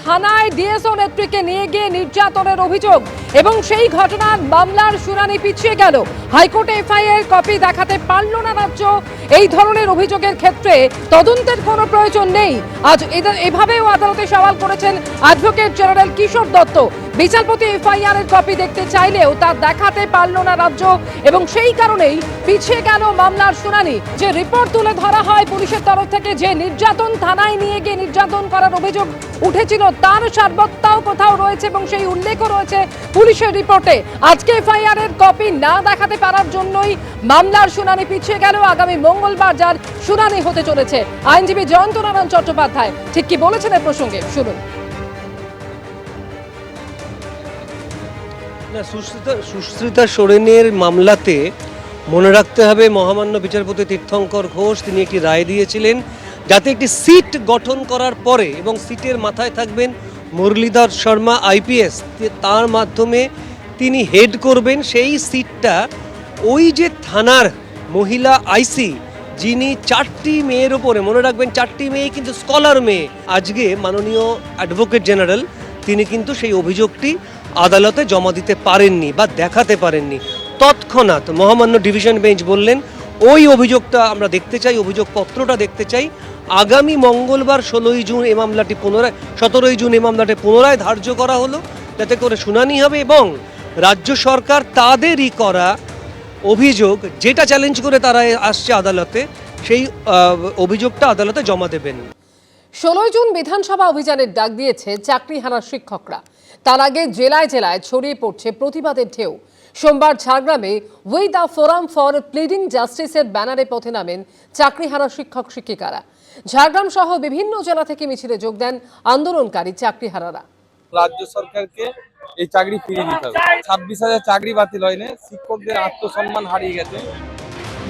থানায় ডিএসও নেত্রীকে নিয়ে গিয়ে নির্যাতনের অভিযোগ এবং সেই ঘটনার মামলার শুনানি পিছিয়ে গেল। হাইকোর্টে এফআইআর কপি দেখাতে পারল না রাজ্য। এই ধরনের অভিযোগের ক্ষেত্রে তদন্তের কোনো প্রয়োজন নেই, আজ এভাবেও আদালতে সওয়াল করেছেন অ্যাডভোকেট জেনারেল কিশোর দত্ত। বিচারপতি এফআইআর এর কপি দেখতে চাইলেও তা দেখাতে পারল না রাজ্য এবং সেই কারণেই পিছিয়ে গেল মামলার শুনানি। যে রিপোর্ট তুলে ধরা হয় পুলিশের তরফ থেকে, যে নির্যাতন থানায় নিয়ে গিয়ে নির্যাতন করার অভিযোগ উঠেছিল, তার সার্বত্তাও কোথাও রয়েছে এবং সেই উল্লেখও রয়েছে পুলিশের রিপোর্টে। আজকে এফআইআর এর কপি না দেখাতে পারার জন্যই মামলার শুনানি পিছিয়ে গেল। আগামী মঙ্গলবার যার শুনানি হতে চলেছে। আইনজীবী জয়ন্ত নারায়ণ চট্টোপাধ্যায় ঠিক কি বলেছেন এ প্রসঙ্গে শুনুন। সুশ্রিতা সোরেনের মামলাতে মনে রাখতে হবে মহামান্য বিচারপতি তীর্থঙ্কর ঘোষ তিনি একটি রায় দিয়েছিলেন যাতে একটি সিট গঠন করার পরে এবং সিটের মাথায় থাকবেন মুরলীধর শর্মা আইপিএস, তার মাধ্যমে তিনি হেড করবেন সেই সিটটা। ওই যে থানার মহিলা আইসি যিনি 4টি মেয়ের ওপরে, মনে রাখবেন 4টি মেয়ে কিন্তু স্কলার মেয়ে, আজকে মাননীয় অ্যাডভোকেট জেনারেল তিনি কিন্তু সেই অভিযোগটি আদালতে জমা দিতে পারেননি বা দেখাতে পারেননি। তৎক্ষণাৎ মহামান্য ডিভিশন বেঞ্চ বললেন ওই অভিযোগটা আমরা দেখতে চাই, অভিযোগপত্রটা দেখতে চাই। আগামী মঙ্গলবার 17ই জুন এই মামলাটি 17ই জুন এই মামলাটি পুনরায় ধার্য করা হলো যাতে করে শুনানি হবে এবং রাজ্য সরকার তাদেরই করা অভিযোগ যেটা চ্যালেঞ্জ করে তারা আসছে আদালতে, সেই অভিযোগটা আদালতে জমা দেবেন। 16 জুন বিধানসভা অভিযানের ডাক দিয়েছে চাকরিহারা শিক্ষকরা। তার আগে জেলায় জেলায় ছড়িয়ে পড়ছে প্রতিবাদের ঢেউ। সোমবার ঝাড়গ্রামে we the forum for pleading জাস্টিসের ব্যানারে পথে নামেন চাকরিহারা শিক্ষক শিক্ষিকারা। ঝাড়গ্রাম সহ বিভিন্ন জেলা থেকে মিছিলে যোগ দেন আন্দোলনকারী চাকরিহারারা। রাজ্য সরকারকে এই চাকরি ফিরিয়ে দিতে হবে। 26,000 চাকরি বাতিল হয়নি, শিক্ষকদের আত্মসম্মান হারিয়ে গেছে।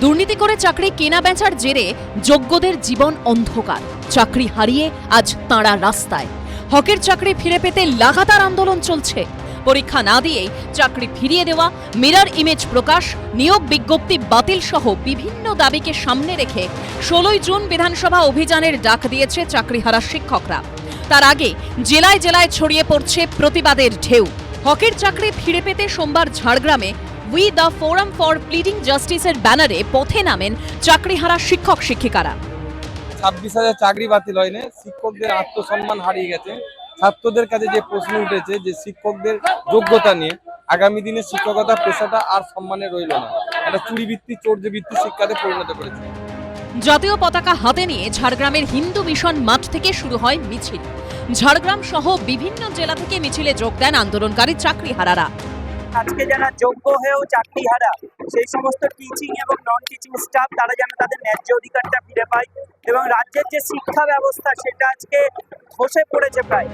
দুর্নীতি করে চাকরি কেনা বেচার জেরে যোগ্যদের জীবন অন্ধকার। চাকরি হারিয়ে আজ তাঁরা রাস্তায়। হকের চাকরি ফিরে পেতে লাগাতার আন্দোলন চলছে। পরীক্ষা না দিয়েই চাকরি ফিরিয়ে দেওয়া, মিরর ইমেজ প্রকাশ, নিয়োগ বিজ্ঞপ্তি বাতিল সহ বিভিন্ন দাবিকে সামনে রেখে 16ই জুন বিধানসভা অভিযানের ডাক দিয়েছে চাকরিহারা শিক্ষকরা। তার আগে জেলায় জেলায় ছড়িয়ে পড়ছে প্রতিবাদের ঢেউ। হকের চাকরি ফিরে পেতে সোমবার ঝাড়গ্রামে we the forum for pleading জাস্টিসের ব্যানারে পথে নামেন চাকরিহারা শিক্ষক শিক্ষিকারা। 26,000 চাকরি বাতিল হয়নি, শিক্ষকদের আত্মসম্মান হারিয়ে গেছে। ছাত্রদের কাছে যে প্রশ্ন উঠেছে যে শিক্ষকদের যোগ্যতা নিয়ে, আগামী দিনে শিক্ষকতা পেশাটা আর সম্মানে রইল না, একটা চুরিবৃত্তি চোরবৃত্তি শিক্ষাতে পরিণত করেছে। জাতীয় পতাকা হাতে নিয়ে ঝাড়গ্রামের হিন্দু মিশন মাঠ থেকে শুরু হয় মিছিল। ঝাড়গ্রাম সহ বিভিন্ন জেলা থেকে মিছিলে যোগ দেন আন্দোলনকারী চাকরিহারারা। আজকে যারা যোগ্য হয়েও চাকরিহারা, সেই সমস্ত টিচিং এবং নন টিচিং স্টাফ, তারা যেন তাদের ন্যায্য অধিকারটা ফিরে পায় এবং রাজ্যের যে শিক্ষা ব্যবস্থা সেটা আজকে ধসে পড়েছে প্রায়।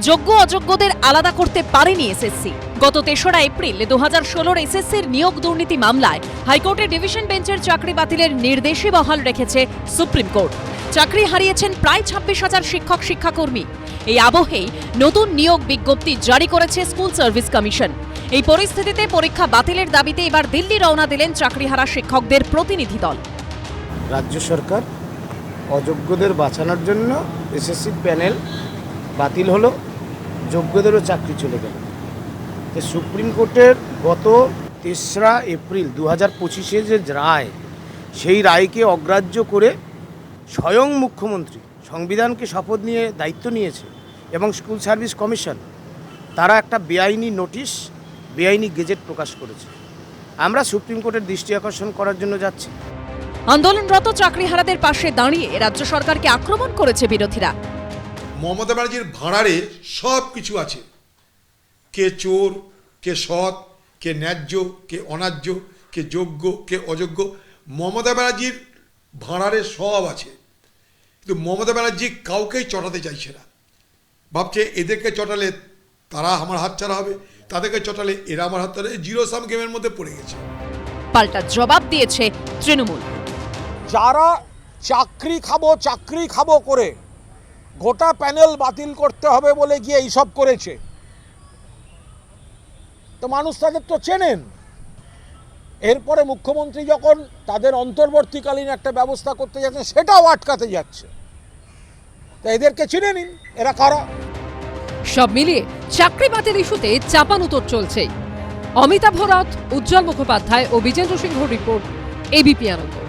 যোগ্য অযোগ্যদের আলাদা করতে পারেনি এসএসসি। গত 3রা এপ্রিল 2016 এসএসসির নিয়োগ দুর্নীতি মামলায় হাইকোর্টের ডিভিশন বেঞ্চের চাকরি বাতিলের নির্দেশই বহাল রেখেছে সুপ্রিম কোর্ট। চাকরি হারিয়েছেন প্রায় 26,000 শিক্ষক শিক্ষাকর্মী। এই আবহেই নতুন নিয়োগ বিজ্ঞপ্তি জারি করেছে স্কুল সার্ভিস কমিশন। এই পরিস্থিতিতে পরীক্ষা বাতিলের দাবিতে এবার দিল্লি রওনা দিলেন চাকরিহারা শিক্ষকদের প্রতিনিধি দল। রাজ্য সরকার অযোগ্যদের বাঁচানোর জন্য এসএসসি প্যানেল বাতিল হলো, যোগ্যদেরও চাকরি চলে গেল। সুপ্রিম কোর্টের গত 3রা এপ্রিল 2025 যে রায়, সেই রায়কে অগ্রাহ্য করে স্বয়ং মুখ্যমন্ত্রী সংবিধানকে শপথ নিয়ে দায়িত্ব নিয়েছে এবং স্কুল সার্ভিস কমিশন তারা একটা বেআইনি নোটিশ, বেআইনি গেজেট প্রকাশ করেছে। আমরা সুপ্রিম কোর্টের দৃষ্টি আকর্ষণ করার জন্য যাচ্ছি। আন্দোলনরত চাকরিহারাদের পাশে দাঁড়িয়ে রাজ্য সরকারকে আক্রমণ করেছে বিরোধীরা। মমতা ব্যানার্জির ভাঁড়ারে সব কিছু আছে, কে চোর, কে সৎ, কে ন্যায্য, কে অন্যায্য, কে যোগ্য, কে অযোগ্য। মমতা ব্যানার্জির ভাঁড়ারে সব আছে, কিন্তু মমতা ব্যানার্জি কাউকেই চটাতে চাইছে না। ভাবছে এদেরকে চটালে তারা আমার হাতছাড়া হবে, তাদেরকে চটালে এরা আমার হাতছাড়া, জিরো সাম গেমের মধ্যে পড়ে গেছে। পাল্টা জবাব দিয়েছে তৃণমূল। যারা চাকরি খাবো করে গোটা প্যানেল বাতিল করতে হবে বলে গিয়ে এইসব করেছে, তো মানুষ তাদের তো চেনেন। এরপরে মুখ্যমন্ত্রী যখন তাদের অন্তর্বর্তীকালীন একটা ব্যবস্থা করতে যাচ্ছেন, সেটাও আটকাতে যাচ্ছে। তো এদেরকে চিনে নিন, এরা কারা। সব মিলিয়ে চাকরি বাতিল ইস্যুতে চাপানুতর চলছেই। অমিতাভ রথ, উজ্জ্বল মুখোপাধ্যায় ও বিজেন্দ্র সিংহ রিপোর্ট, এবিপি আনন্দ।